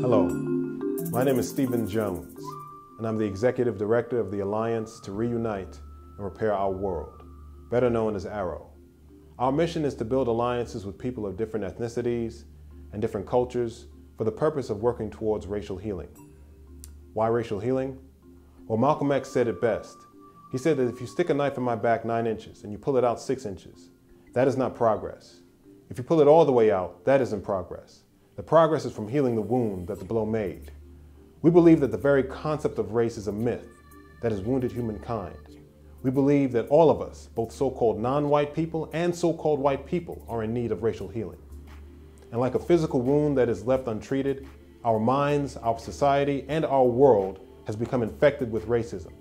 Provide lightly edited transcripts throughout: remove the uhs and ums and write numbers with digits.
Hello, my name is Stephen Jones, and I'm the Executive Director of the Alliance to Reunite and Repair Our World, better known as ARROW. Our mission is to build alliances with people of different ethnicities and different cultures for the purpose of working towards racial healing. Why racial healing? Well, Malcolm X said it best. He said that if you stick a knife in my back 9 inches and you pull it out 6 inches, that is not progress. If you pull it all the way out, that isn't progress. The progress is from healing the wound that the blow made. We believe that the very concept of race is a myth that has wounded humankind. We believe that all of us, both so-called non-white people and so-called white people, are in need of racial healing. And like a physical wound that is left untreated, our minds, our society, and our world has become infected with racism.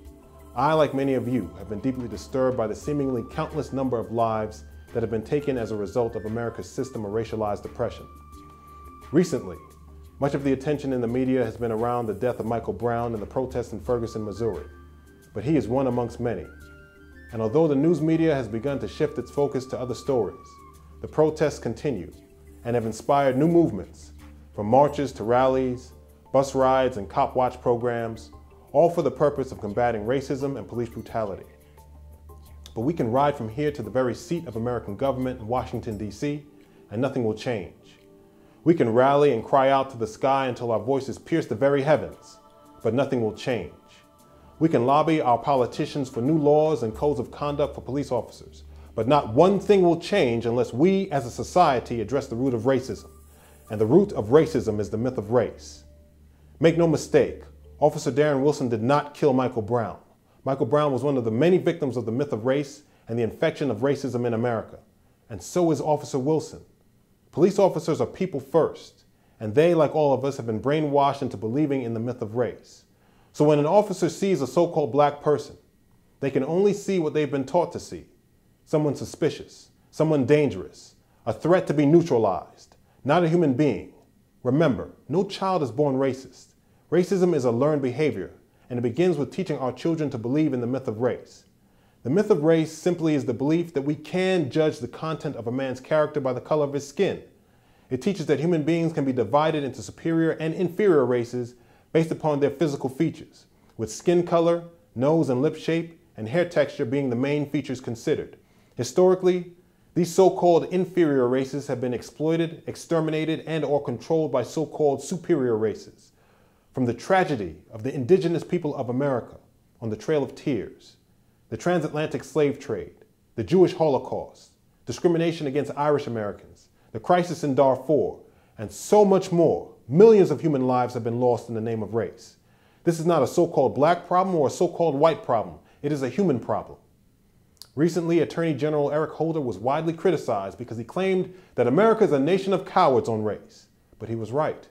I, like many of you, have been deeply disturbed by the seemingly countless number of lives that have been taken as a result of America's system of racialized oppression. Recently, much of the attention in the media has been around the death of Michael Brown and the protests in Ferguson, Missouri. But he is one amongst many. And although the news media has begun to shift its focus to other stories, the protests continue and have inspired new movements, from marches to rallies, bus rides, and cop watch programs, all for the purpose of combating racism and police brutality. But we can ride from here to the very seat of American government in Washington, D.C., and nothing will change. We can rally and cry out to the sky until our voices pierce the very heavens, but nothing will change. We can lobby our politicians for new laws and codes of conduct for police officers, but not one thing will change unless we as a society address the root of racism. And the root of racism is the myth of race. Make no mistake, Officer Darren Wilson did not kill Michael Brown. Michael Brown was one of the many victims of the myth of race and the infection of racism in America. And so is Officer Wilson. Police officers are people first, and they, like all of us, have been brainwashed into believing in the myth of race. So when an officer sees a so-called black person, they can only see what they've been taught to see. Someone suspicious, someone dangerous, a threat to be neutralized, not a human being. Remember, no child is born racist. Racism is a learned behavior, and it begins with teaching our children to believe in the myth of race. The myth of race simply is the belief that we can judge the content of a man's character by the color of his skin. It teaches that human beings can be divided into superior and inferior races based upon their physical features, with skin color, nose and lip shape, and hair texture being the main features considered. Historically, these so-called inferior races have been exploited, exterminated, and/or controlled by so-called superior races. From the tragedy of the indigenous people of America on the Trail of Tears, the transatlantic slave trade, the Jewish Holocaust, discrimination against Irish Americans, the crisis in Darfur, and so much more, millions of human lives have been lost in the name of race. This is not a so-called black problem or a so-called white problem. It is a human problem. Recently, Attorney General Eric Holder was widely criticized because he claimed that America is a nation of cowards on race. But he was right.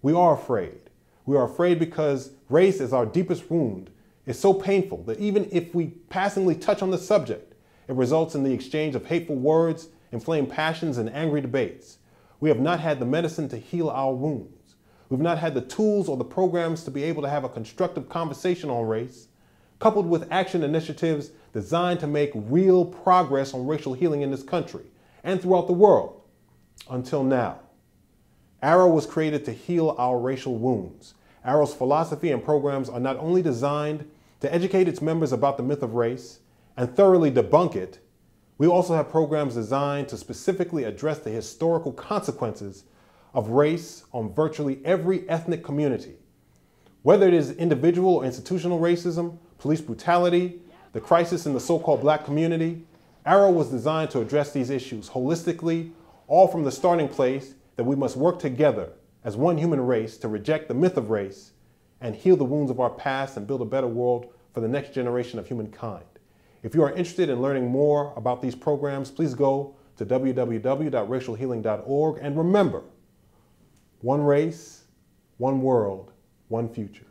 We are afraid. We are afraid because race is our deepest wound. It's so painful that even if we passingly touch on the subject, it results in the exchange of hateful words, inflamed passions, and angry debates. We have not had the medicine to heal our wounds. We've not had the tools or the programs to be able to have a constructive conversation on race, coupled with action initiatives designed to make real progress on racial healing in this country and throughout the world. Until now. ARROW was created to heal our racial wounds. ARROW's philosophy and programs are not only designed to educate its members about the myth of race and thoroughly debunk it, we also have programs designed to specifically address the historical consequences of race on virtually every ethnic community. Whether it is individual or institutional racism, police brutality, the crisis in the so-called black community, ARROW was designed to address these issues holistically, all from the starting place that we must work together as one human race to reject the myth of race and heal the wounds of our past and build a better world for the next generation of humankind. If you are interested in learning more about these programs, please go to www.racialhealing.org and remember, one race, one world, one future.